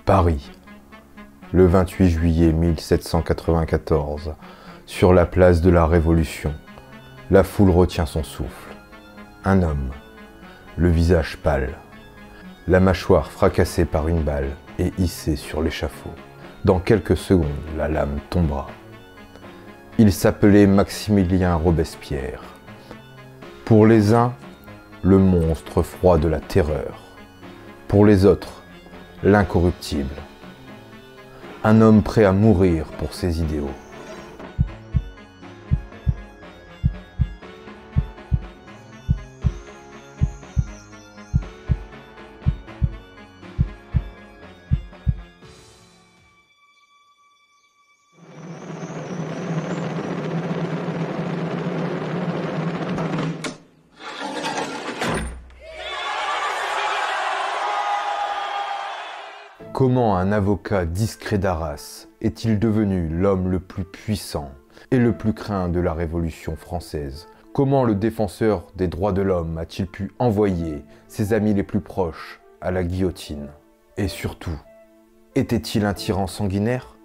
Paris, le 28 juillet 1794, sur la place de la Révolution, la foule retient son souffle. Un homme, le visage pâle, la mâchoire fracassée par une balle et hissé sur l'échafaud. Dans quelques secondes, la lame tombera. Il s'appelait Maximilien Robespierre. Pour les uns, le monstre froid de la terreur. Pour les autres, l'incorruptible. Un homme prêt à mourir pour ses idéaux. Comment un avocat discret d'Arras est-il devenu l'homme le plus puissant et le plus craint de la Révolution française? Comment le défenseur des droits de l'homme a-t-il pu envoyer ses amis les plus proches à la guillotine? Et surtout, était-il un tyran sanguinaire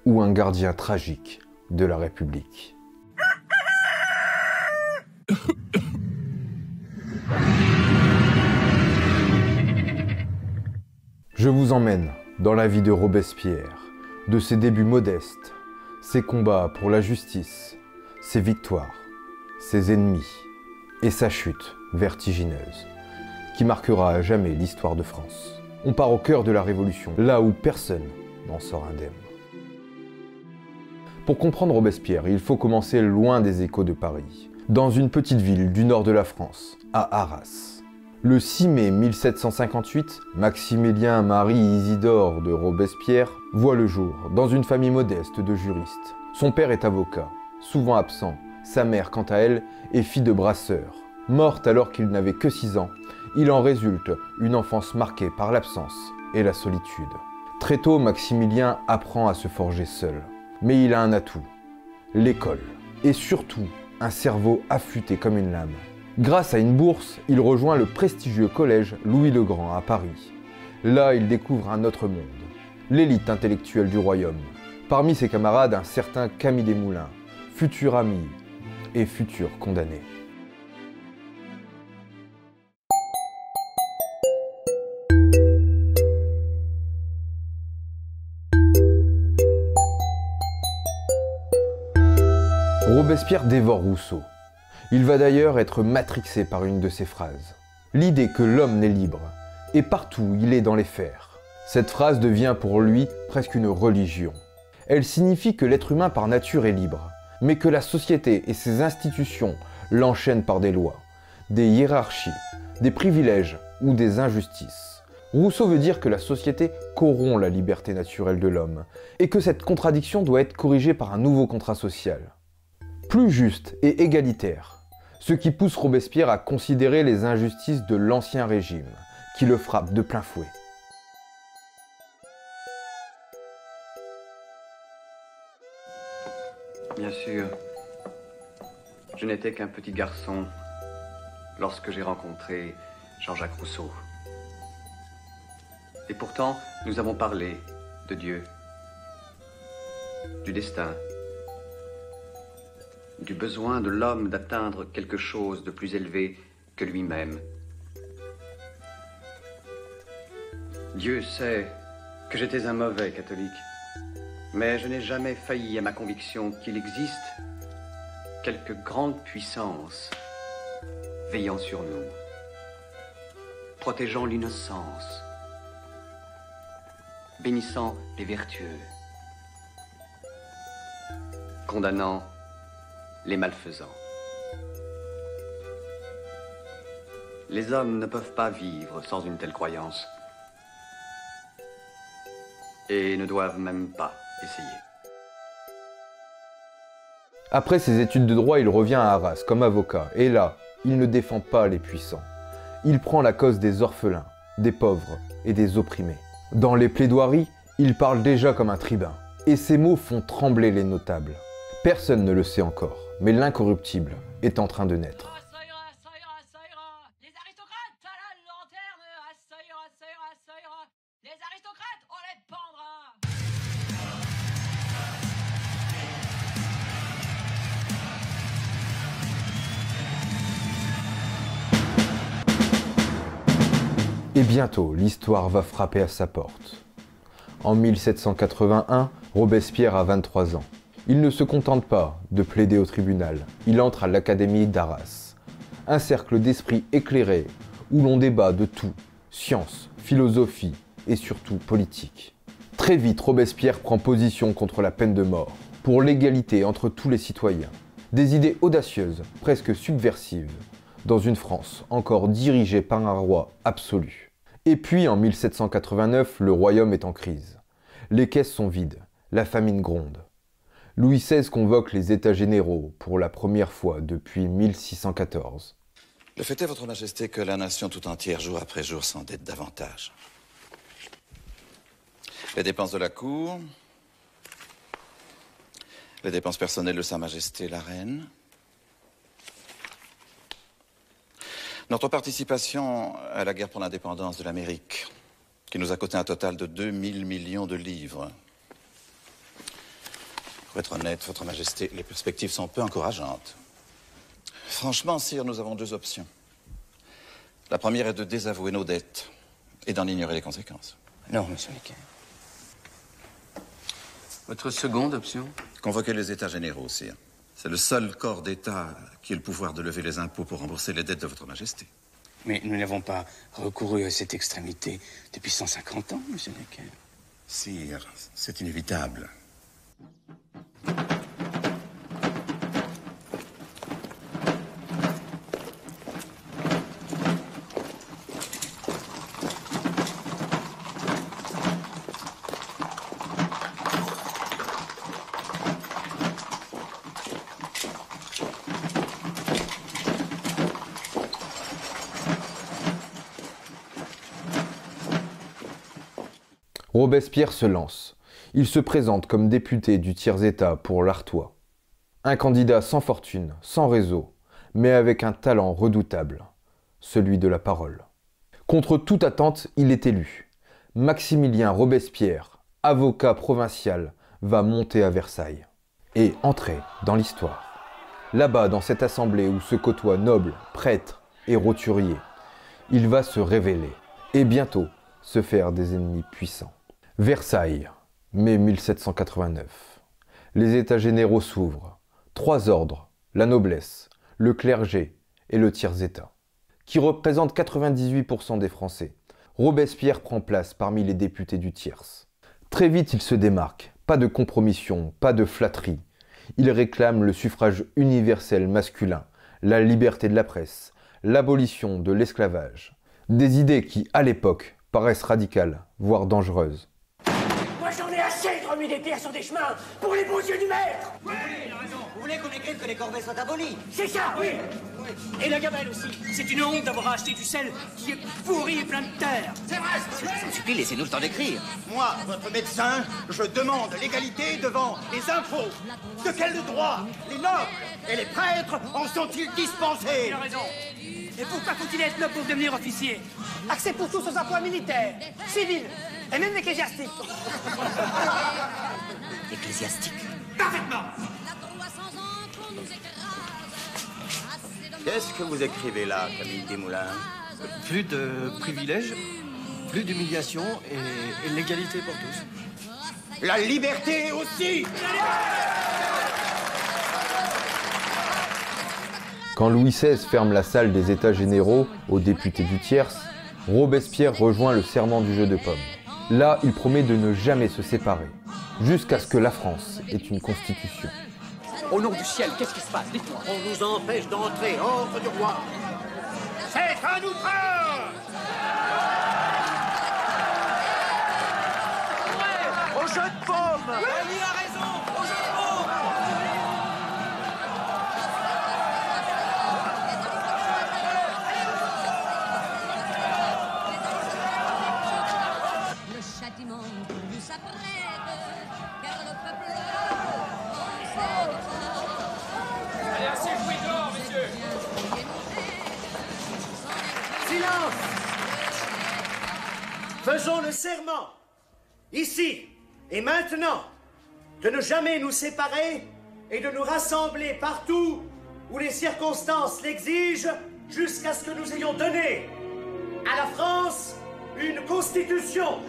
ou un gardien tragique de la République? Je vous emmène dans la vie de Robespierre, de ses débuts modestes, ses combats pour la justice, ses victoires, ses ennemis et sa chute vertigineuse, qui marquera à jamais l'histoire de France. On part au cœur de la Révolution, là où personne n'en sort indemne. Pour comprendre Robespierre, il faut commencer loin des échos de Paris, dans une petite ville du nord de la France, à Arras. Le 6 mai 1758, Maximilien Marie Isidore de Robespierre voit le jour dans une famille modeste de juristes. Son père est avocat, souvent absent. Sa mère, quant à elle, est fille de brasseur. Morte alors qu'il n'avait que 6 ans, il en résulte une enfance marquée par l'absence et la solitude. Très tôt, Maximilien apprend à se forger seul. Mais il a un atout, l'école. Et surtout, un cerveau affûté comme une lame. Grâce à une bourse, il rejoint le prestigieux collège Louis-le-Grand à Paris. Là, il découvre un autre monde, l'élite intellectuelle du royaume. Parmi ses camarades, un certain Camille Desmoulins, futur ami et futur condamné. Robespierre dévore Rousseau. Il va d'ailleurs être matrixé par une de ses phrases. L'idée que l'homme n'est libre, et partout où il est dans les fers. Cette phrase devient pour lui presque une religion. Elle signifie que l'être humain par nature est libre, mais que la société et ses institutions l'enchaînent par des lois, des hiérarchies, des privilèges ou des injustices. Rousseau veut dire que la société corrompt la liberté naturelle de l'homme, et que cette contradiction doit être corrigée par un nouveau contrat social. Plus juste et égalitaire, ce qui pousse Robespierre à considérer les injustices de l'Ancien Régime, qui le frappent de plein fouet. Bien sûr, je n'étais qu'un petit garçon lorsque j'ai rencontré Jean-Jacques Rousseau. Et pourtant, nous avons parlé de Dieu, du destin, du besoin de l'homme d'atteindre quelque chose de plus élevé que lui-même. Dieu sait que j'étais un mauvais catholique, mais je n'ai jamais failli à ma conviction qu'il existe quelque grande puissance veillant sur nous, protégeant l'innocence, bénissant les vertueux, condamnant les malfaisants. Les hommes ne peuvent pas vivre sans une telle croyance. Et ne doivent même pas essayer. Après ses études de droit, il revient à Arras comme avocat. Et là, il ne défend pas les puissants. Il prend la cause des orphelins, des pauvres et des opprimés. Dans les plaidoiries, il parle déjà comme un tribun. Et ses mots font trembler les notables. Personne ne le sait encore, mais l'incorruptible est en train de naître. Les aristocrates à la lanterne, ça ira, les aristocrates aristocrate, on allait te pendre, hein. Et bientôt, l'histoire va frapper à sa porte. En 1781, Robespierre a 23 ans. Il ne se contente pas de plaider au tribunal, il entre à l'Académie d'Arras. Un cercle d'esprits éclairés où l'on débat de tout, science, philosophie et surtout politique. Très vite, Robespierre prend position contre la peine de mort, pour l'égalité entre tous les citoyens. Des idées audacieuses, presque subversives, dans une France encore dirigée par un roi absolu. Et puis en 1789, le royaume est en crise. Les caisses sont vides, la famine gronde. Louis XVI convoque les États généraux pour la première fois depuis 1614. Le fait est, Votre Majesté, que la nation tout entière, jour après jour, s'endette davantage. Les dépenses de la cour, les dépenses personnelles de Sa Majesté la Reine, notre participation à la guerre pour l'indépendance de l'Amérique, qui nous a coûté un total de 2000 millions de livres. Pour être honnête, Votre Majesté, les perspectives sont peu encourageantes. Franchement, sire, nous avons deux options. La première est de désavouer nos dettes et d'en ignorer les conséquences. Non, monsieur Necker. Votre seconde option? Convoquer les États généraux, sire. C'est le seul corps d'État qui ait le pouvoir de lever les impôts pour rembourser les dettes de Votre Majesté. Mais nous n'avons pas recouru à cette extrémité depuis 150 ans, monsieur Necker. Sire, c'est inévitable. Robespierre se lance. Il se présente comme député du tiers-état pour l'Artois. Un candidat sans fortune, sans réseau, mais avec un talent redoutable, celui de la parole. Contre toute attente, il est élu. Maximilien Robespierre, avocat provincial, va monter à Versailles et entrer dans l'histoire. Là-bas, dans cette assemblée où se côtoient nobles, prêtres et roturiers, il va se révéler et bientôt se faire des ennemis puissants. Versailles, mai 1789. Les États généraux s'ouvrent. 3 ordres, la noblesse, le clergé et le tiers-état, qui représentent 98% des Français. Robespierre prend place parmi les députés du tiers. Très vite, il se démarque. Pas de compromission, pas de flatterie. Il réclame le suffrage universel masculin, la liberté de la presse, l'abolition de l'esclavage. Des idées qui, à l'époque, paraissent radicales, voire dangereuses. Moi j'en ai assez de remuer des pierres sur des chemins pour les beaux yeux du maître. Oui, il a raison. Vous voulez qu'on écrive que les corvées soient abolies? C'est ça, oui. Et la gamelle aussi. C'est une honte d'avoir acheté du sel qui est pourri et plein de terre. C'est vrai. Je vous supplie, laissez-nous le temps d'écrire. Moi, votre médecin, je demande l'égalité devant les impôts. De quel droit les nobles et les prêtres en sont-ils dispensés? Il a raison. Et pourquoi faut-il être noble pour devenir officier? Accès pour tous aux emplois militaires, civils et même ecclésiastiques. Ecclésiastique. Parfaitement. Qu'est-ce que vous écrivez là, Camille Desmoulins? Plus de privilèges, plus d'humiliation et l'égalité pour tous. La liberté aussi. Quand Louis XVI ferme la salle des États généraux aux députés du tiers, Robespierre rejoint le serment du jeu de paume. Là, il promet de ne jamais se séparer, jusqu'à ce que la France ait une constitution. Au nom du ciel, qu'est-ce qui se passe? Dites-moi. On nous empêche d'entrer, ordre du roi. C'est un outrage! Au jeu de paume! Il a raison. Au jeu de paume. Le châtiment nous s'apprête, car le peuple Allez, assez joué dehors, messieurs. Silence! Faisons le serment! ici et maintenant, de ne jamais nous séparer et de nous rassembler partout où les circonstances l'exigent, jusqu'à ce que nous ayons donné à la France une constitution.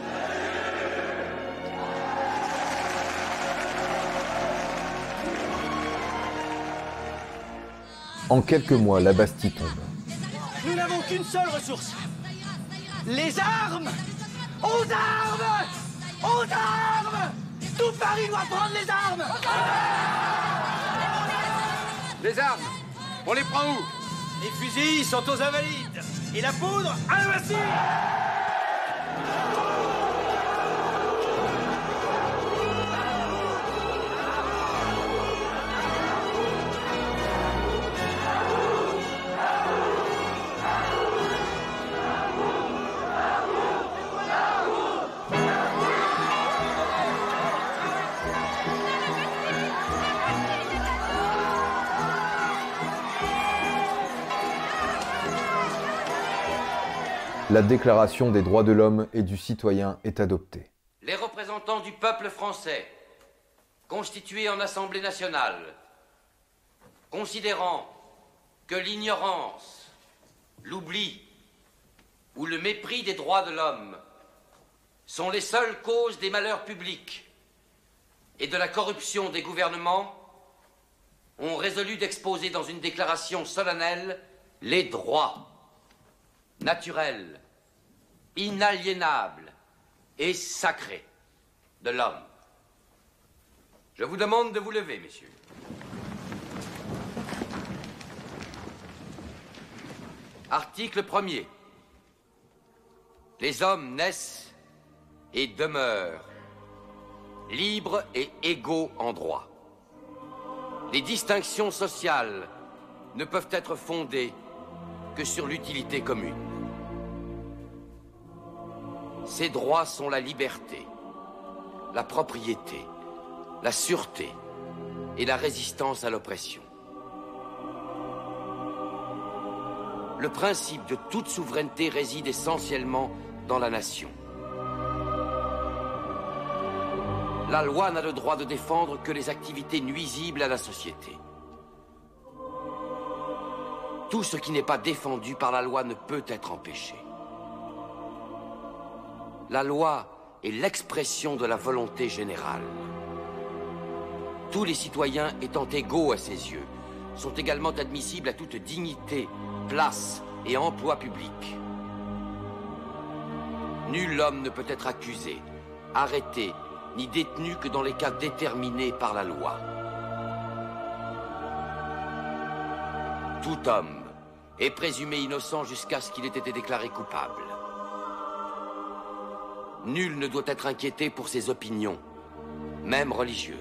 En quelques mois, la Bastille tombe. Nous n'avons qu'une seule ressource. Les armes! Aux armes! Aux armes! Tout Paris doit prendre les armes! Les armes, on les prend où? Les fusils sont aux Invalides. Et la poudre, à la Bastille! La Déclaration des droits de l'homme et du citoyen est adoptée. Les représentants du peuple français, constitués en Assemblée nationale, considérant que l'ignorance, l'oubli ou le mépris des droits de l'homme sont les seules causes des malheurs publics et de la corruption des gouvernements, ont résolu d'exposer dans une déclaration solennelle les droits naturels, inaliénables et sacrés de l'homme. Je vous demande de vous lever, messieurs. Article 1er. Les hommes naissent et demeurent libres et égaux en droit. Les distinctions sociales ne peuvent être fondées que sur l'utilité commune. Ces droits sont la liberté, la propriété, la sûreté et la résistance à l'oppression. Le principe de toute souveraineté réside essentiellement dans la nation. La loi n'a le droit de défendre que les activités nuisibles à la société. Tout ce qui n'est pas défendu par la loi ne peut être empêché. La loi est l'expression de la volonté générale. Tous les citoyens étant égaux à ses yeux, sont également admissibles à toute dignité, place et emploi public. Nul homme ne peut être accusé, arrêté, ni détenu que dans les cas déterminés par la loi. Tout homme est présumé innocent jusqu'à ce qu'il ait été déclaré coupable. Nul ne doit être inquiété pour ses opinions, même religieuses.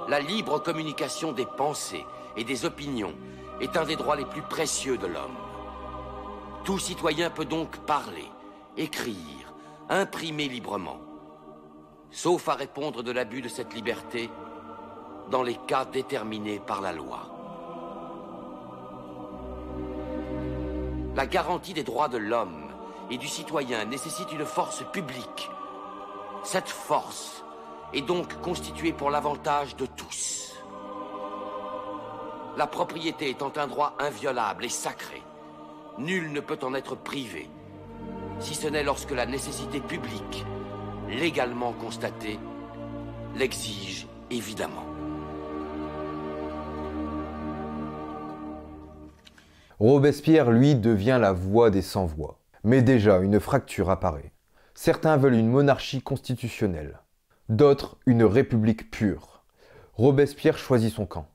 La libre communication des pensées et des opinions est un des droits les plus précieux de l'homme. Tout citoyen peut donc parler, écrire, imprimer librement, sauf à répondre de l'abus de cette liberté dans les cas déterminés par la loi. La garantie des droits de l'homme et du citoyen nécessite une force publique. Cette force est donc constituée pour l'avantage de tous. La propriété étant un droit inviolable et sacré, nul ne peut en être privé, si ce n'est lorsque la nécessité publique, légalement constatée, l'exige évidemment. Robespierre, lui, devient la voix des sans-voix. Mais déjà, une fracture apparaît. Certains veulent une monarchie constitutionnelle, d'autres une république pure. Robespierre choisit son camp.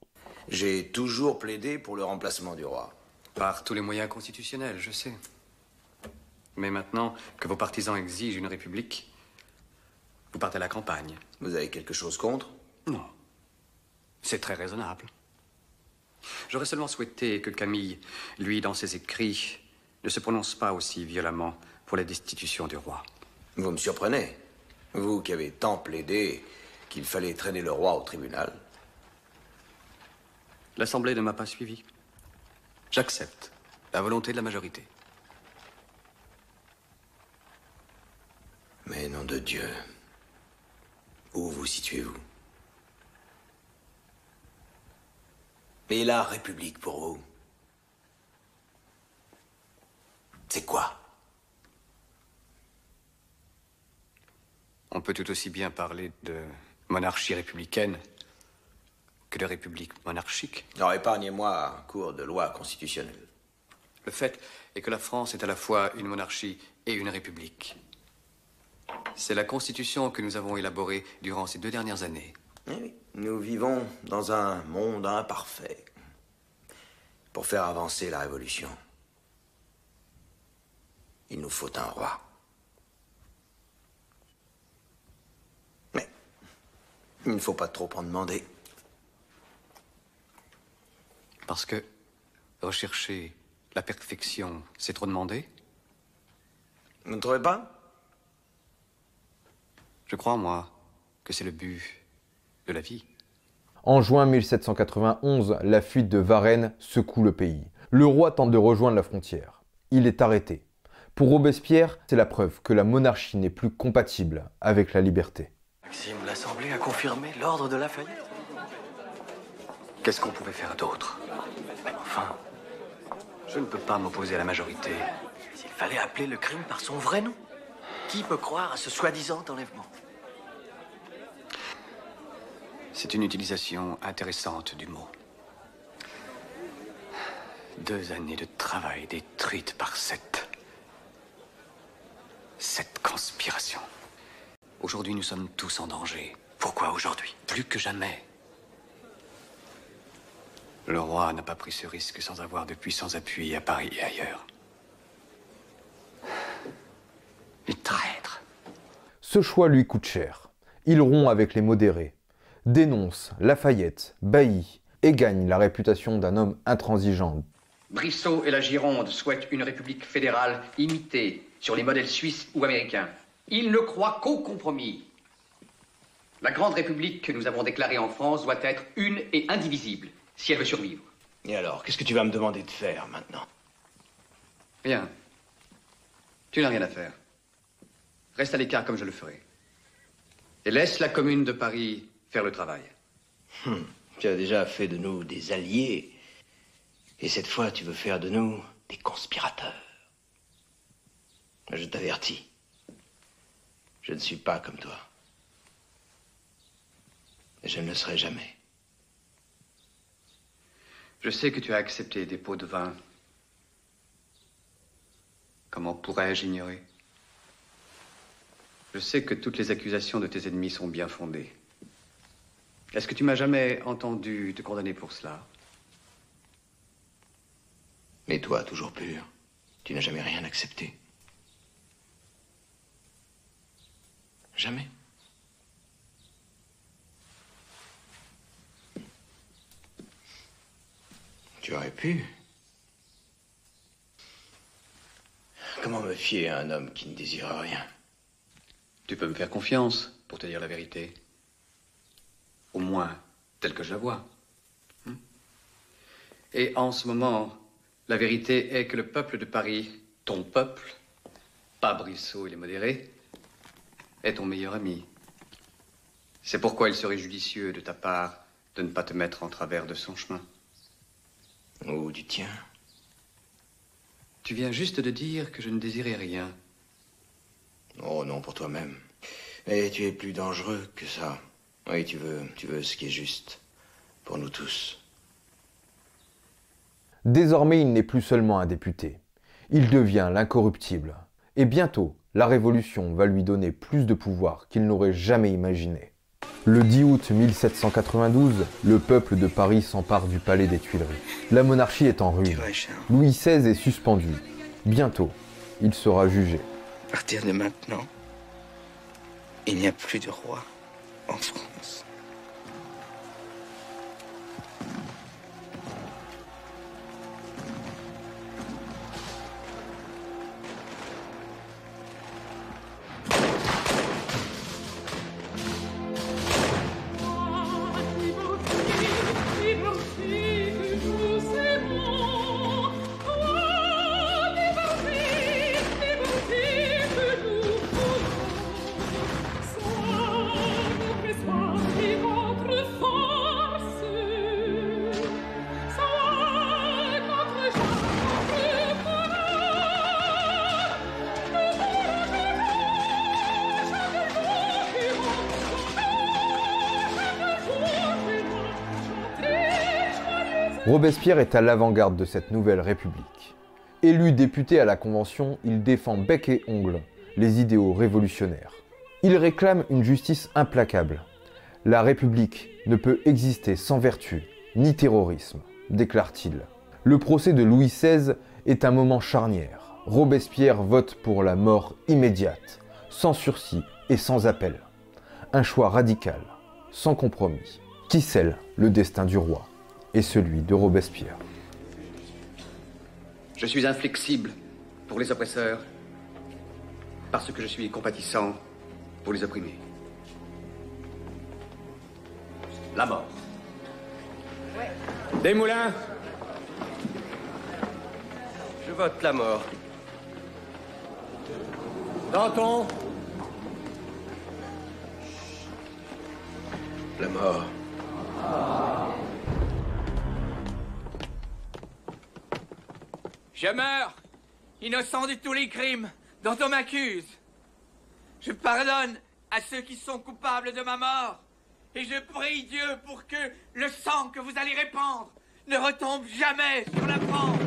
J'ai toujours plaidé pour le remplacement du roi. Par tous les moyens constitutionnels, je sais. Mais maintenant que vos partisans exigent une république, vous partez à la campagne. Vous avez quelque chose contre? Non. C'est très raisonnable. J'aurais seulement souhaité que Camille, lui, dans ses écrits, ne se prononce pas aussi violemment pour la destitution du roi. Vous me surprenez. Vous qui avez tant plaidé qu'il fallait traîner le roi au tribunal. L'Assemblée ne m'a pas suivi. J'accepte la volonté de la majorité. Mais nom de Dieu, où vous situez-vous? Et la République pour vous, c'est quoi? On peut tout aussi bien parler de monarchie républicaine que de république monarchique. Non, épargnez-moi un cours de loi constitutionnelle. Le fait est que la France est à la fois une monarchie et une république. C'est la constitution que nous avons élaborée durant ces 2 dernières années. Oui, nous vivons dans un monde imparfait. Pour faire avancer la révolution, il nous faut un roi. Mais il ne faut pas trop en demander. Parce que rechercher la perfection, c'est trop demander? Vous ne trouvez pas? Je crois, moi, que c'est le but de la vie. En juin 1791, la fuite de Varennes secoue le pays. Le roi tente de rejoindre la frontière. Il est arrêté. Pour Robespierre, c'est la preuve que la monarchie n'est plus compatible avec la liberté. Maxime, l'Assemblée a confirmé l'ordre de Lafayette. Qu'est-ce qu'on pouvait faire d'autre? Enfin, je ne peux pas m'opposer à la majorité. Mais il fallait appeler le crime par son vrai nom. Qui peut croire à ce soi-disant enlèvement? C'est une utilisation intéressante du mot. 2 années de travail détruites par cette conspiration. Aujourd'hui, nous sommes tous en danger. Pourquoi aujourd'hui? Plus que jamais. Le roi n'a pas pris ce risque sans avoir de puissants appuis à Paris et ailleurs. Les traîtres. Ce choix lui coûte cher. Il rompt avec les modérés, dénonce Lafayette, Bailly et gagne la réputation d'un homme intransigeant. Brissot et la Gironde souhaitent une république fédérale imitée sur les modèles suisses ou américains. Ils ne croient qu'au compromis. La grande république que nous avons déclarée en France doit être une et indivisible, si elle veut survivre. Et alors, qu'est-ce que tu vas me demander de faire maintenant? Rien. Tu n'as rien à faire. Reste à l'écart comme je le ferai. Et laisse la Commune de Paris faire le travail. Tu as déjà fait de nous des alliés. Et cette fois, tu veux faire de nous des conspirateurs. Je t'avertis. Je ne suis pas comme toi. Et je ne le serai jamais. Je sais que tu as accepté des pots de vin. Comment pourrais-je ignorer? Je sais que toutes les accusations de tes ennemis sont bien fondées. Est-ce que tu m'as jamais entendu te condamner pour cela? Mais toi, toujours pur, tu n'as jamais rien accepté. Jamais. Tu aurais pu. Comment me fier à un homme qui ne désire rien? Tu peux me faire confiance pour te dire la vérité. Au moins, telle que je la vois. Et en ce moment, la vérité est que le peuple de Paris, ton peuple, pas Brissot et les modérés, est ton meilleur ami. C'est pourquoi il serait judicieux de ta part de ne pas te mettre en travers de son chemin. Ou du tien. Tu viens juste de dire que je ne désirais rien. Oh non, pour toi-même. Mais tu es plus dangereux que ça. Oui, tu veux ce qui est juste. Pour nous tous. Désormais, il n'est plus seulement un député. Il devient l'incorruptible. Et bientôt, la Révolution va lui donner plus de pouvoir qu'il n'aurait jamais imaginé. Le 10 août 1792, le peuple de Paris s'empare du palais des Tuileries. La monarchie est en ruine. Louis XVI est suspendu. Bientôt, il sera jugé. À partir de maintenant, il n'y a plus de roi en France. Robespierre est à l'avant-garde de cette nouvelle république. Élu député à la Convention, il défend bec et ongles les idéaux révolutionnaires. Il réclame une justice implacable. La République ne peut exister sans vertu, ni terrorisme, déclare-t-il. Le procès de Louis XVI est un moment charnière. Robespierre vote pour la mort immédiate, sans sursis et sans appel. Un choix radical, sans compromis, qui scelle le destin du roi et celui de Robespierre. Je suis inflexible pour les oppresseurs, parce que je suis compatissant pour les opprimés. La mort. Desmoulins. Je vote la mort. Danton. La mort. Je meurs, innocent de tous les crimes dont on m'accuse. Je pardonne à ceux qui sont coupables de ma mort. Et je prie Dieu pour que le sang que vous allez répandre ne retombe jamais sur la France.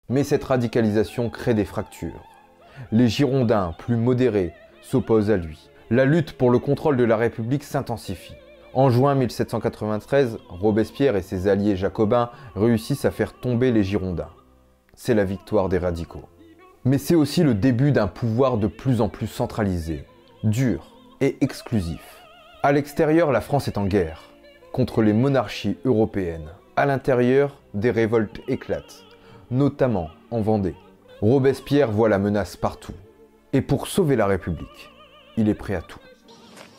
Mais cette radicalisation crée des fractures. Les Girondins, plus modérés, s'opposent à lui. La lutte pour le contrôle de la République s'intensifie. En juin 1793, Robespierre et ses alliés jacobins réussissent à faire tomber les Girondins. C'est la victoire des radicaux. Mais c'est aussi le début d'un pouvoir de plus en plus centralisé, dur et exclusif. À l'extérieur, la France est en guerre contre les monarchies européennes. À l'intérieur, des révoltes éclatent, notamment en Vendée. Robespierre voit la menace partout. Et pour sauver la République, il est prêt à tout.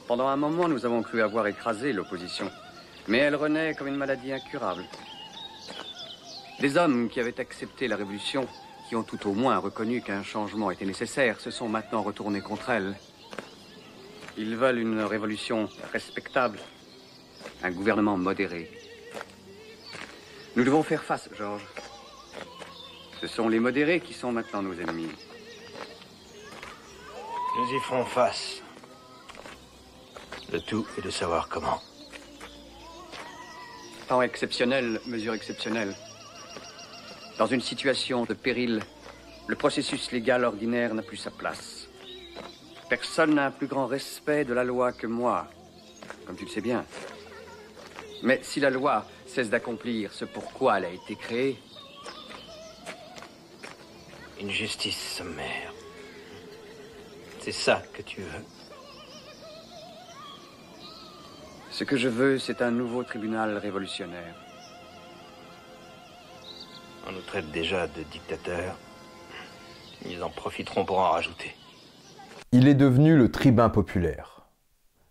Pendant un moment, nous avons cru avoir écrasé l'opposition. Mais elle renaît comme une maladie incurable. Les hommes qui avaient accepté la révolution, qui ont tout au moins reconnu qu'un changement était nécessaire, se sont maintenant retournés contre elle. Ils veulent une révolution respectable, un gouvernement modéré. Nous devons faire face, Georges. Ce sont les modérés qui sont maintenant nos ennemis. Nous y ferons face. Le tout est de savoir comment. Temps exceptionnel, mesure exceptionnelle. Dans une situation de péril, le processus légal ordinaire n'a plus sa place. Personne n'a un plus grand respect de la loi que moi, comme tu le sais bien. Mais si la loi cesse d'accomplir ce pourquoi elle a été créée... Une justice sommaire. C'est ça que tu veux. Ce que je veux, c'est un nouveau tribunal révolutionnaire. On nous traite déjà de dictateurs. Ils en profiteront pour en rajouter. Il est devenu le tribun populaire,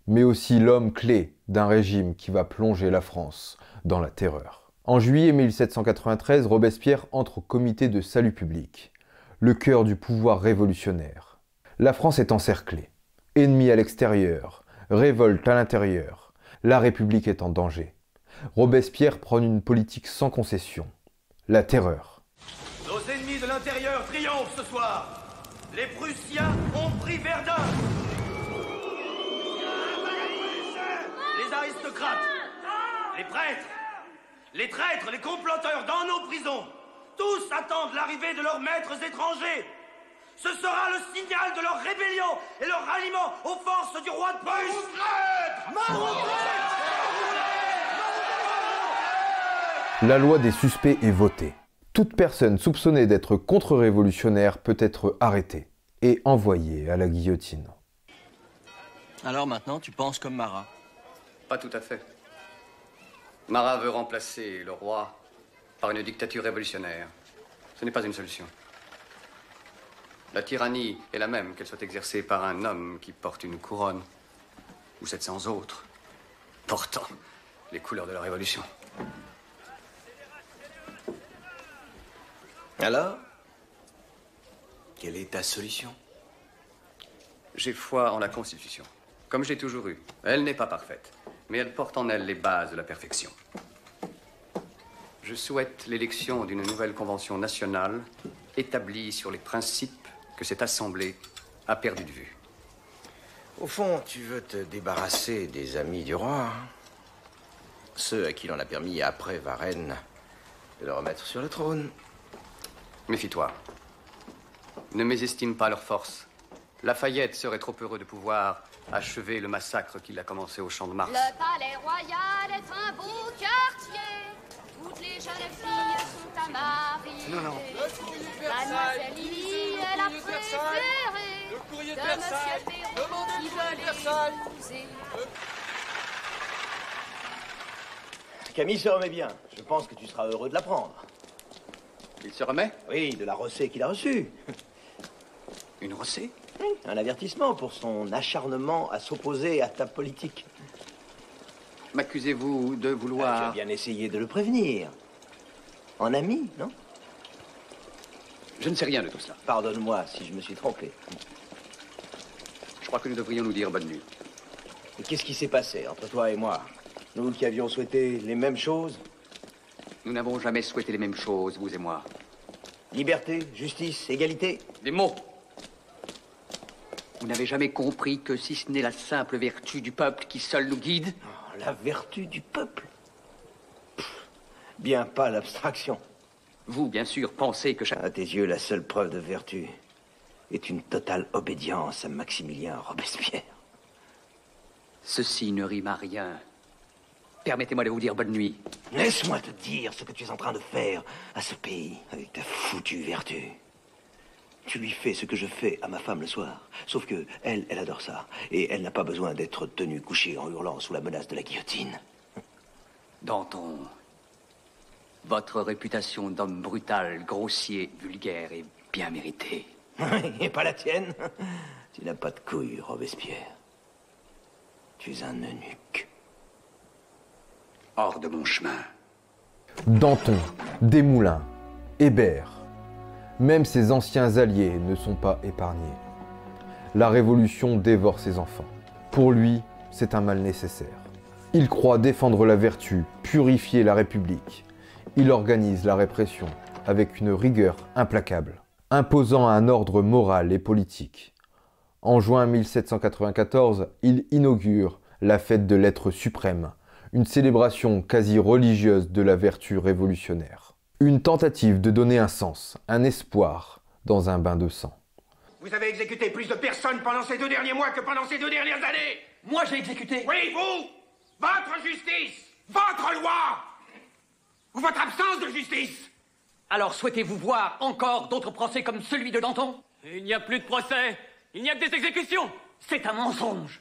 mais aussi l'homme clé d'un régime qui va plonger la France dans la terreur. En juillet 1793, Robespierre entre au comité de salut public, le cœur du pouvoir révolutionnaire. La France est encerclée, ennemie à l'extérieur, révolte à l'intérieur. La République est en danger. Robespierre prône une politique sans concession, la terreur. Nos ennemis de l'intérieur triomphent ce soir. Les Prussiens ont pris Verdun. Les aristocrates, les prêtres, les traîtres, les comploteurs dans nos prisons, tous attendent l'arrivée de leurs maîtres étrangers. Ce sera le signal de leur rébellion et leur ralliement aux forces du roi de Prusse. La loi des suspects est votée. Toute personne soupçonnée d'être contre-révolutionnaire peut être arrêtée et envoyée à la guillotine. Alors maintenant, tu penses comme Marat? Pas tout à fait. Marat veut remplacer le roi par une dictature révolutionnaire. Ce n'est pas une solution. La tyrannie est la même, qu'elle soit exercée par un homme qui porte une couronne ou 700 autres, portant les couleurs de la Révolution. Alors, quelle est ta solution? J'ai foi en la Constitution, comme j'ai toujours eu. Elle n'est pas parfaite, mais elle porte en elle les bases de la perfection. Je souhaite l'élection d'une nouvelle convention nationale établie sur les principes que cette Assemblée a perdus de vue. Au fond, tu veux te débarrasser des amis du roi, hein? Ceux à qui l'on a permis, après Varennes, de le remettre sur le trône. Méfie-toi. Ne mésestime pas leur force. Lafayette serait trop heureux de pouvoir achever le massacre qu'il a commencé au Champ de Mars. Le palais royal est un beau quartier. Toutes les jeunes filles sont à marier. Non. Mademoiselle Lily est la préférée Le courrier de de Versailles. Monsieur Perrault Demandez qui le courrier veut de Versailles. l'épouser. Camille se remet bien. Je pense que tu seras heureux de l'apprendre. Il se remet? Oui, de la rosée qu'il a reçue. Une rosée? Oui, un avertissement pour son acharnement à s'opposer à ta politique. M'accusez-vous de vouloir... Tu as bien essayé de le prévenir. En ami, non? Je ne sais rien de tout cela. Pardonne-moi si je me suis trompé. Je crois que nous devrions nous dire bonne nuit. Et qu'est-ce qui s'est passé entre toi et moi? Nous qui avions souhaité les mêmes choses? Nous n'avons jamais souhaité les mêmes choses, vous et moi. Liberté, justice, égalité? Des mots. Vous n'avez jamais compris que si ce n'est la simple vertu du peuple qui seul nous guide? Oh, la vertu du peuple? Bien pas l'abstraction. Vous, bien sûr, pensez que chaque... À tes yeux, la seule preuve de vertu est une totale obédience à Maximilien Robespierre. Ceci ne rime à rien. Permettez-moi de vous dire bonne nuit. Laisse-moi te dire ce que tu es en train de faire à ce pays avec ta foutue vertu. Tu lui fais ce que je fais à ma femme le soir. Sauf que elle adore ça. Et elle n'a pas besoin d'être tenue couchée en hurlant sous la menace de la guillotine. Danton, votre réputation d'homme brutal, grossier, vulgaire est bien méritée. Et pas la tienne. Tu n'as pas de couilles, Robespierre. Tu es un eunuque. Hors de mon chemin. Danton, Desmoulins, Hébert, même ses anciens alliés ne sont pas épargnés. La Révolution dévore ses enfants. Pour lui, c'est un mal nécessaire. Il croit défendre la vertu, purifier la République. Il organise la répression avec une rigueur implacable, imposant un ordre moral et politique. En juin 1794, il inaugure la fête de l'être suprême, une célébration quasi religieuse de la vertu révolutionnaire. Une tentative de donner un sens, un espoir, dans un bain de sang. Vous avez exécuté plus de personnes pendant ces 2 derniers mois que pendant ces 2 dernières années. Moi, j'ai exécuté. Oui, vous. Votre justice. Votre loi. Ou votre absence de justice. Alors, souhaitez-vous voir encore d'autres procès comme celui de Danton? Il n'y a plus de procès. Il n'y a que des exécutions. C'est un mensonge.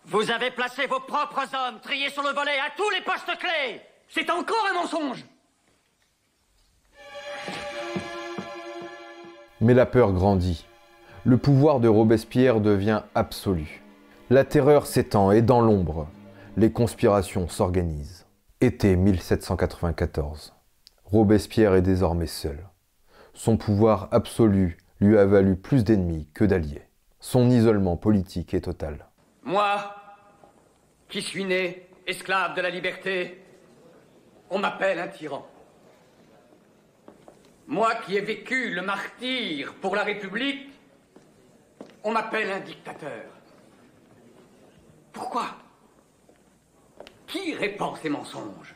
Vous avez placé vos propres hommes triés sur le volet à tous les postes clés. C'est encore un mensonge. Mais la peur grandit. Le pouvoir de Robespierre devient absolu. La terreur s'étend et dans l'ombre, les conspirations s'organisent. Été 1794. Robespierre est désormais seul. Son pouvoir absolu lui a valu plus d'ennemis que d'alliés. Son isolement politique est total. Moi, qui suis né esclave de la liberté, on m'appelle un tyran. Moi qui ai vécu le martyre pour la République, on m'appelle un dictateur. Pourquoi? Qui répand ces mensonges?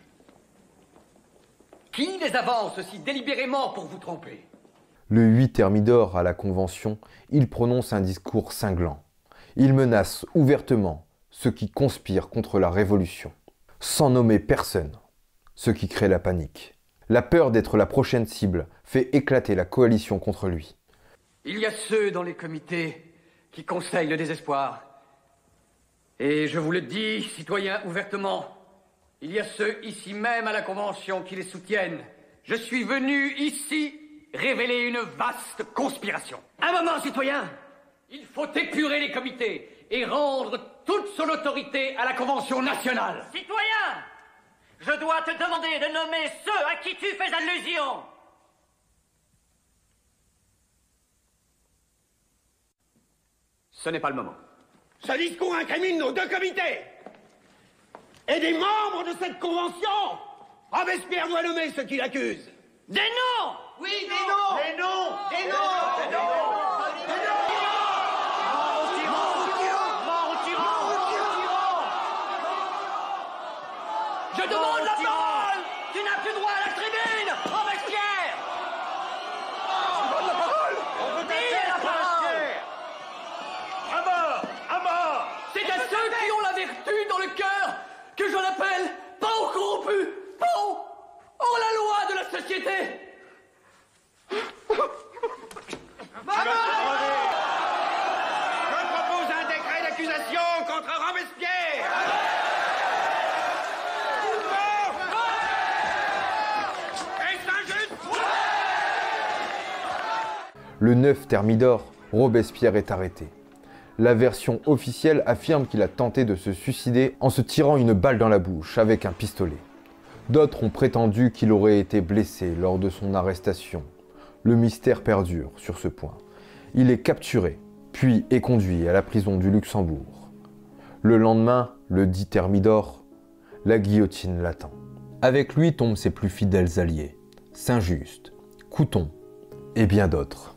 Qui les avance si délibérément pour vous tromper? Le 8 Thermidor, à la Convention, il prononce un discours cinglant. Il menace ouvertement ceux qui conspirent contre la Révolution, sans nommer personne, ce qui crée la panique. La peur d'être la prochaine cible fait éclater la coalition contre lui. Il y a ceux dans les comités qui conseillent le désespoir. Et je vous le dis, citoyens, ouvertement, il y a ceux ici même à la Convention qui les soutiennent. Je suis venu ici révélé une vaste conspiration. Un moment, citoyen! Il faut épurer les comités et rendre toute son autorité à la Convention nationale. Citoyen! Je dois te demander de nommer ceux à qui tu fais allusion. Ce n'est pas le moment. Ce discours incrimine nos deux comités et des membres de cette convention. Robespierre doit nommer ceux qui l'accusent. Des noms! Oui, des noms! Des noms! Des noms! Des noms! Je demande la parole! Tu n'as plus droit à la tribune! Robespierre! Tu donnes la parole! On veut la parole! À mort! À mort! C'est à ceux qui ont la vertu dans le cœur que je l'appelle pas aux corrompus, pas aux la loi de la société. Je propose un décret d'accusation contre Robespierre! Le 9 Thermidor, Robespierre est arrêté. La version officielle affirme qu'il a tenté de se suicider en se tirant une balle dans la bouche avec un pistolet. D'autres ont prétendu qu'il aurait été blessé lors de son arrestation. Le mystère perdure sur ce point. Il est capturé, puis est conduit à la prison du Luxembourg. Le lendemain, le 10 Thermidor, la guillotine l'attend. Avec lui tombent ses plus fidèles alliés, Saint-Just, Couthon et bien d'autres.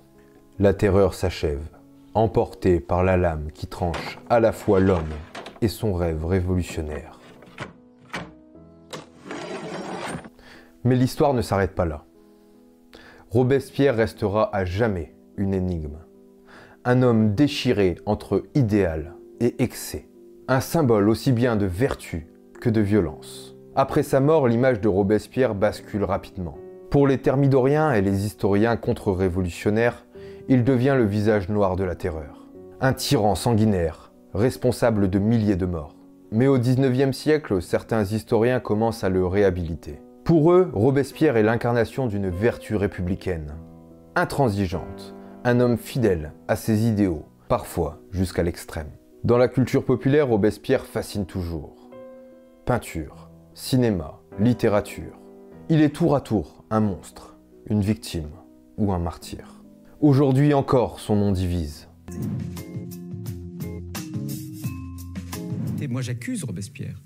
La terreur s'achève, emportée par la lame qui tranche à la fois l'homme et son rêve révolutionnaire. Mais l'histoire ne s'arrête pas là. Robespierre restera à jamais une énigme. Un homme déchiré entre idéal et excès. Un symbole aussi bien de vertu que de violence. Après sa mort, l'image de Robespierre bascule rapidement. Pour les thermidoriens et les historiens contre-révolutionnaires, il devient le visage noir de la terreur. Un tyran sanguinaire, responsable de milliers de morts. Mais au XIXe siècle, certains historiens commencent à le réhabiliter. Pour eux, Robespierre est l'incarnation d'une vertu républicaine. Intransigeante, un homme fidèle à ses idéaux, parfois jusqu'à l'extrême. Dans la culture populaire, Robespierre fascine toujours. Peinture, cinéma, littérature. Il est tour à tour un monstre, une victime ou un martyr. Aujourd'hui encore, son nom divise. Et moi, j'accuse Robespierre.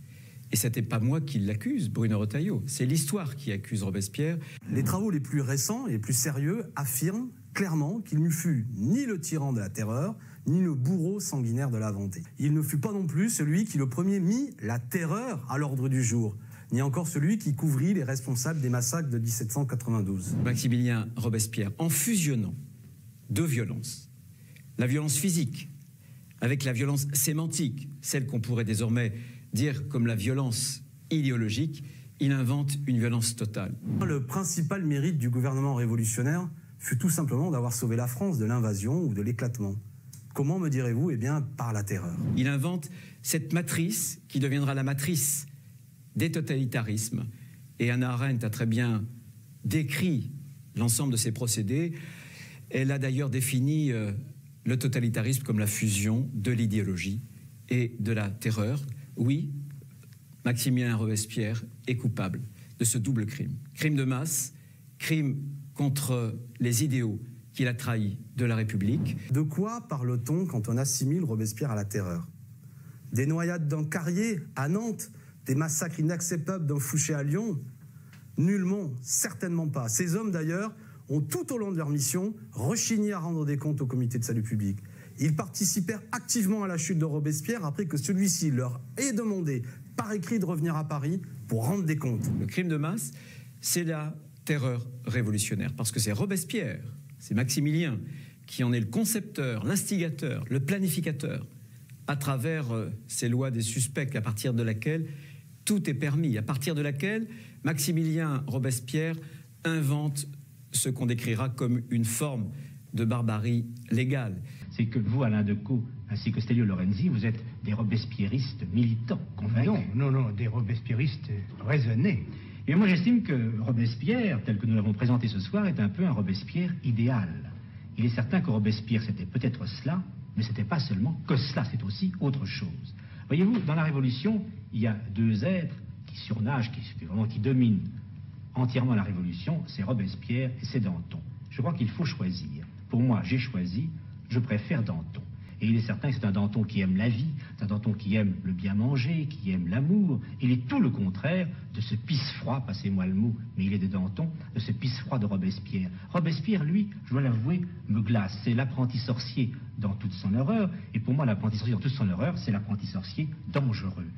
Et ce n'était pas moi qui l'accuse, Bruno Retailleau. C'est l'histoire qui accuse Robespierre. Les travaux les plus récents et les plus sérieux affirment clairement qu'il ne fut ni le tyran de la terreur, ni le bourreau sanguinaire de la Vendée. Il ne fut pas non plus celui qui le premier mit la terreur à l'ordre du jour, ni encore celui qui couvrit les responsables des massacres de 1792. Maximilien Robespierre, en fusionnant deux violences, la violence physique avec la violence sémantique, celle qu'on pourrait désormais dire comme la violence idéologique, il invente une violence totale. Le principal mérite du gouvernement révolutionnaire fut tout simplement d'avoir sauvé la France de l'invasion ou de l'éclatement. Comment, me direz-vous? Eh bien, par la terreur. Il invente cette matrice qui deviendra la matrice des totalitarismes. Et Hannah Arendt a très bien décrit l'ensemble de ces procédés. Elle a d'ailleurs défini le totalitarisme comme la fusion de l'idéologie et de la terreur. Oui, Maximilien Robespierre est coupable de ce double crime. Crime de masse, crime contre les idéaux qu'il a trahis de la République. De quoi parle-t-on quand on assimile Robespierre à la terreur? Des noyades d'un Carrier à Nantes, des massacres inacceptables d'un Fouché à Lyon? Nullement, certainement pas. Ces hommes d'ailleurs ont tout au long de leur mission rechigné à rendre des comptes au comité de salut public. Ils participèrent activement à la chute de Robespierre après que celui-ci leur ait demandé par écrit de revenir à Paris pour rendre des comptes. Le crime de masse, c'est la terreur révolutionnaire, parce que c'est Robespierre, c'est Maximilien qui en est le concepteur, l'instigateur, le planificateur, à travers ces lois des suspects, à partir de laquelle tout est permis, à partir de laquelle Maximilien Robespierre invente ce qu'on décrira comme une forme de barbarie légale. C'est que vous, Alain Decaux, ainsi que Stelio Lorenzi, vous êtes des robespierristes militants, convaincus. Non, des robespierristes raisonnés. Et moi j'estime que Robespierre, tel que nous l'avons présenté ce soir, est un peu un Robespierre idéal. Il est certain que Robespierre c'était peut-être cela, mais c'était pas seulement que cela, c'est aussi autre chose. Voyez-vous, dans la Révolution, il y a deux êtres qui surnagent, qui dominent entièrement la Révolution, c'est Robespierre et c'est Danton. Je crois qu'il faut choisir. Pour moi, j'ai choisi, je préfère Danton. Et il est certain que c'est un Danton qui aime la vie, c'est un Danton qui aime le bien manger, qui aime l'amour. Il est tout le contraire de ce pisse-froid, passez-moi le mot, mais il est de Danton, de ce pisse-froid de Robespierre. Robespierre, lui, je dois l'avouer, me glace. C'est l'apprenti sorcier dans toute son horreur, et pour moi, l'apprenti sorcier dans toute son horreur, c'est l'apprenti sorcier dangereux.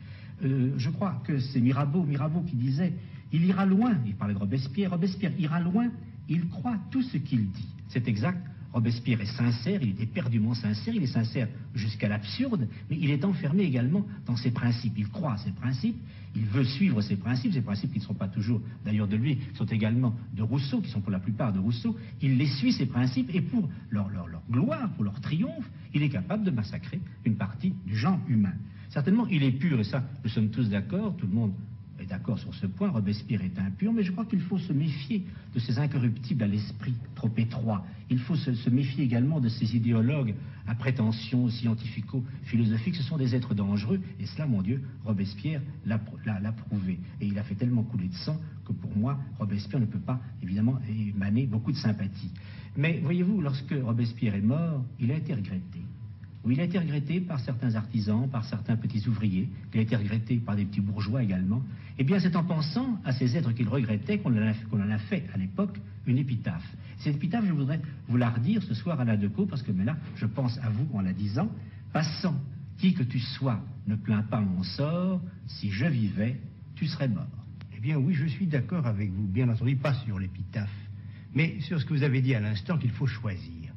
Je crois que c'est Mirabeau qui disait, il ira loin, il parlait de Robespierre ira loin, il croit tout ce qu'il dit. C'est exact. Robespierre est sincère, il est éperdument sincère, il est sincère jusqu'à l'absurde, mais il est enfermé également dans ses principes. Il croit à ses principes, il veut suivre ses principes qui ne sont pas toujours d'ailleurs de lui, sont également de Rousseau, qui sont pour la plupart de Rousseau. Il les suit, ces principes, et pour leur gloire, pour leur triomphe, il est capable de massacrer une partie du genre humain. Certainement, il est pur, et ça, nous sommes tous d'accord, tout le monde est d'accord sur ce point, Robespierre est impur, mais je crois qu'il faut se méfier de ces incorruptibles à l'esprit trop étroit. Il faut se méfier également de ces idéologues à prétention scientifico-philosophique. Ce sont des êtres dangereux, et cela, mon Dieu, Robespierre l'a prouvé. Et il a fait tellement couler de sang que pour moi, Robespierre ne peut pas, évidemment, émaner beaucoup de sympathie. Mais voyez-vous, lorsque Robespierre est mort, il a été regretté. Oui, il a été regretté par certains artisans, par certains petits ouvriers, il a été regretté par des petits bourgeois également. Eh bien, c'est en pensant à ces êtres qu'il regrettait qu'on en a fait à l'époque une épitaphe. Cette épitaphe, je voudrais vous la redire ce soir à la Decaux, parce que mais là, je pense à vous en la disant. Passant, qui que tu sois, ne plains pas mon sort, si je vivais, tu serais mort. Eh bien oui, je suis d'accord avec vous, bien entendu, pas sur l'épitaphe, mais sur ce que vous avez dit à l'instant qu'il faut choisir.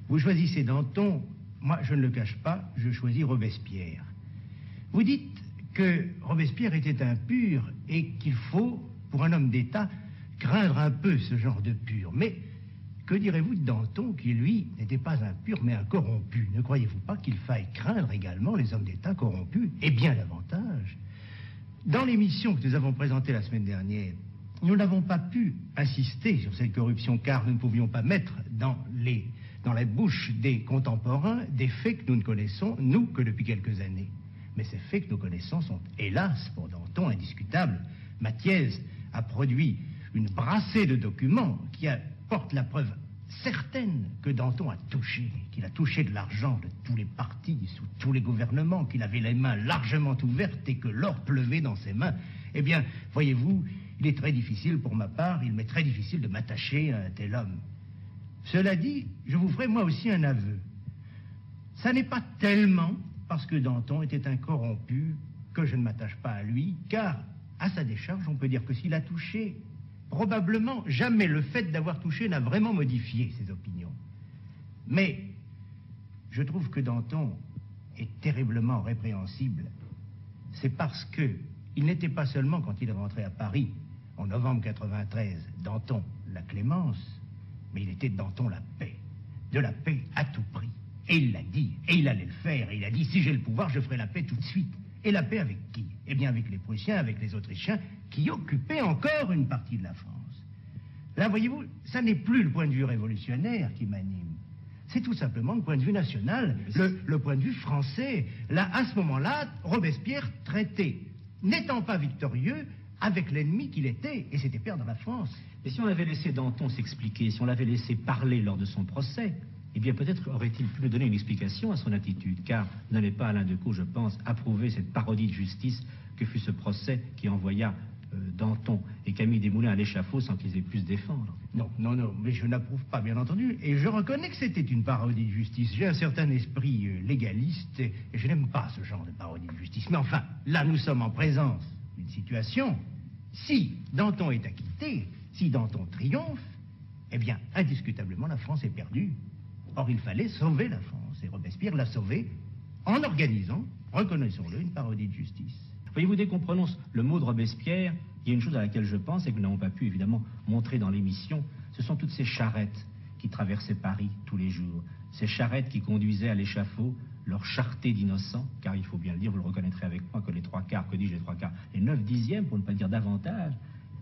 Vous choisissez Danton. Moi, je ne le cache pas, je choisis Robespierre. Vous dites que Robespierre était impur et qu'il faut, pour un homme d'État, craindre un peu ce genre de pur. Mais que direz-vous de Danton, qui, lui, n'était pas impur, mais un corrompu? Ne croyez-vous pas qu'il faille craindre également les hommes d'État corrompus, et bien davantage? Dans l'émission que nous avons présentée la semaine dernière, nous n'avons pas pu insister sur cette corruption, car nous ne pouvions pas mettre dans la bouche des contemporains des faits que nous ne connaissons, nous, que depuis quelques années. Mais ces faits que nous connaissons sont, hélas, pour Danton, indiscutables. Mathiez a produit une brassée de documents qui apportent la preuve certaine que Danton a touché, qu'il a touché de l'argent de tous les partis, sous tous les gouvernements, qu'il avait les mains largement ouvertes et que l'or pleuvait dans ses mains. Eh bien, voyez-vous, il est très difficile pour ma part, il m'est très difficile de m'attacher à un tel homme. Cela dit, je vous ferai moi aussi un aveu. Ça n'est pas tellement parce que Danton était un corrompu que je ne m'attache pas à lui, car à sa décharge, on peut dire que s'il a touché, probablement jamais le fait d'avoir touché n'a vraiment modifié ses opinions. Mais je trouve que Danton est terriblement répréhensible. C'est parce que il n'était pas seulement, quand il est rentré à Paris, en novembre 93, Danton la clémence, mais il était Danton la paix. De la paix à tout prix. Et il l'a dit, et il allait le faire, et il a dit, si j'ai le pouvoir, je ferai la paix tout de suite. Et la paix avec qui? Eh bien avec les Prussiens, avec les Autrichiens, qui occupaient encore une partie de la France. Là, voyez-vous, ça n'est plus le point de vue révolutionnaire qui m'anime. C'est tout simplement le point de vue national, le point de vue français. Là, à ce moment-là, Robespierre traitait, n'étant pas victorieux, avec l'ennemi qu'il était, et c'était perdre la France. Mais si on avait laissé Danton s'expliquer, si on l'avait laissé parler lors de son procès, eh bien peut-être aurait-il pu nous donner une explication à son attitude, car n'avait pas Alain Decaux, je pense, approuvé cette parodie de justice que fut ce procès qui envoya Danton et Camille Desmoulins à l'échafaud sans qu'ils aient pu se défendre. Non, mais je n'approuve pas, bien entendu, et je reconnais que c'était une parodie de justice. J'ai un certain esprit légaliste, et je n'aime pas ce genre de parodie de justice. Mais enfin, là nous sommes en présence d'une situation, si Danton est acquitté, si Danton triomphe, eh bien, indiscutablement, la France est perdue. Or, il fallait sauver la France, et Robespierre l'a sauvée en organisant, reconnaissons-le, une parodie de justice. Voyez-vous, dès qu'on prononce le mot de Robespierre, il y a une chose à laquelle je pense, et que nous n'avons pas pu, évidemment, montrer dans l'émission, ce sont toutes ces charrettes qui traversaient Paris tous les jours, ces charrettes qui conduisaient à l'échafaud leur charreté d'innocents, car il faut bien le dire, vous le reconnaîtrez avec moi, que les 3/4, que dis-je les 3/4, les 9/10, pour ne pas dire davantage,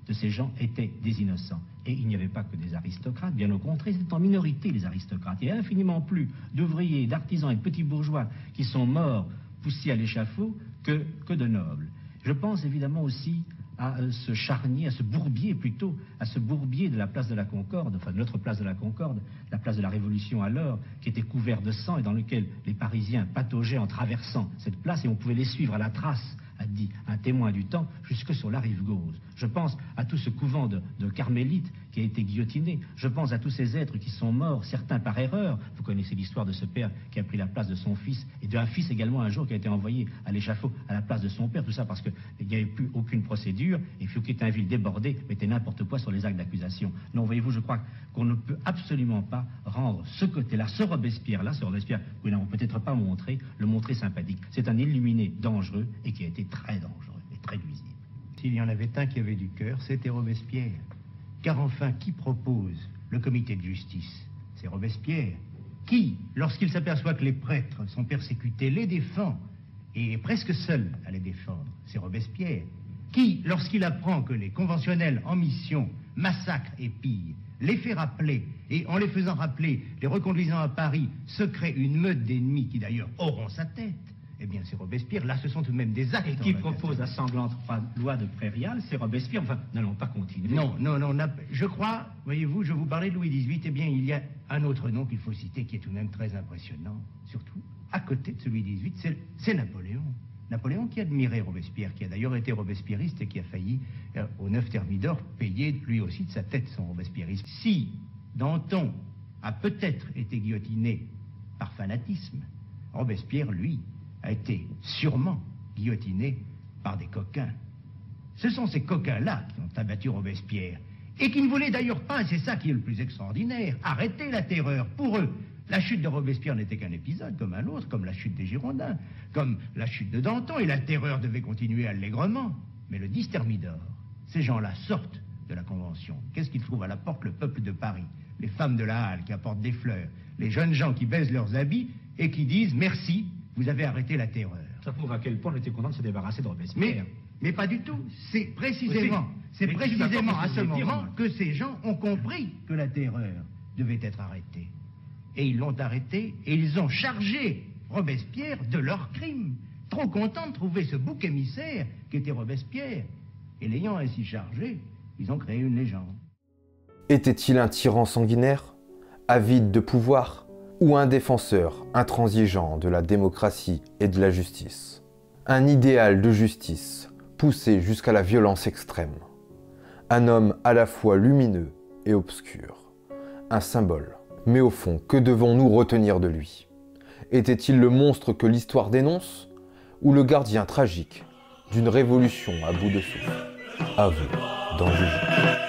de ces gens étaient des innocents. Et il n'y avait pas que des aristocrates, bien au contraire, c'était en minorité les aristocrates. Il y a infiniment plus d'ouvriers, d'artisans et de petits bourgeois qui sont morts, poussés à l'échafaud, que de nobles. Je pense évidemment aussi à ce charnier, à ce bourbier plutôt, à ce bourbier de la place de la Concorde, enfin de notre place de la Concorde, la place de la Révolution alors, qui était couvert de sang et dans lequel les Parisiens pataugeaient en traversant cette place et on pouvait les suivre à la trace, a dit un témoin du temps, jusque sur la rive gauche. Je pense à tout ce couvent de carmélites qui a été guillotiné. Je pense à tous ces êtres qui sont morts, certains par erreur. Vous connaissez l'histoire de ce père qui a pris la place de son fils et d'un fils également un jour qui a été envoyé à l'échafaud à la place de son père. Tout ça parce qu'il n'y avait plus aucune procédure et Fouquier-Tinville débordé mettait n'importe quoi sur les actes d'accusation. Non, voyez-vous, je crois qu'on ne peut absolument pas rendre ce côté-là, ce Robespierre-là, ce Robespierre que nous n'avons peut-être pas montré, le montrer sympathique. C'est un illuminé dangereux et qui a été très dangereux et très nuisible. S'il y en avait un qui avait du cœur, c'était Robespierre. Car enfin, qui propose le comité de justice? C'est Robespierre. Qui, lorsqu'il s'aperçoit que les prêtres sont persécutés, les défend et est presque seul à les défendre? C'est Robespierre. Qui, lorsqu'il apprend que les conventionnels en mission massacrent et pillent, les fait rappeler, et en les faisant rappeler, les reconduisant à Paris, se crée une meute d'ennemis qui d'ailleurs auront sa tête? Eh bien, c'est Robespierre. Là, ce sont tout de même des actes. Et qui propose la sanglante loi de Prairial, c'est Robespierre. Enfin, n'allons pas continuer. Non. Je crois, voyez-vous, je vous parlais de Louis XVIII. Eh bien, il y a un autre nom qu'il faut citer qui est tout de même très impressionnant. Surtout, à côté de celui XVIII, c'est Napoléon. Napoléon qui admirait Robespierre, qui a d'ailleurs été robespierriste et qui a failli, au 9 Thermidor, payer lui aussi de sa tête son robespierrisme. Si Danton a peut-être été guillotiné par fanatisme, Robespierre, lui, a été sûrement guillotiné par des coquins. Ce sont ces coquins-là qui ont abattu Robespierre et qui ne voulaient d'ailleurs pas, c'est ça qui est le plus extraordinaire, arrêter la terreur. Pour eux, la chute de Robespierre n'était qu'un épisode comme un autre, comme la chute des Girondins, comme la chute de Danton, et la terreur devait continuer allègrement. Mais le 10 Thermidor, ces gens-là sortent de la Convention. Qu'est-ce qu'ils trouvent à la porte? Le peuple de Paris, les femmes de la halle qui apportent des fleurs, les jeunes gens qui baisent leurs habits et qui disent « Merci, vous avez arrêté la terreur ». Ça prouve à quel point on était content de se débarrasser de Robespierre. Mais pas du tout. C'est précisément à ce moment que ces gens ont compris que la terreur devait être arrêtée. Et ils l'ont arrêté et ils ont chargé Robespierre de leur crime. Trop contents de trouver ce bouc émissaire qui était Robespierre. Et l'ayant ainsi chargé, ils ont créé une légende. Était-il un tyran sanguinaire, avide de pouvoir, ou un défenseur intransigeant de la démocratie et de la justice? Un idéal de justice poussé jusqu'à la violence extrême. Un homme à la fois lumineux et obscur. Un symbole. Mais au fond, que devons-nous retenir de lui? Était-il le monstre que l'histoire dénonce, ou le gardien tragique d'une révolution à bout de souffle? À vous d'en juger.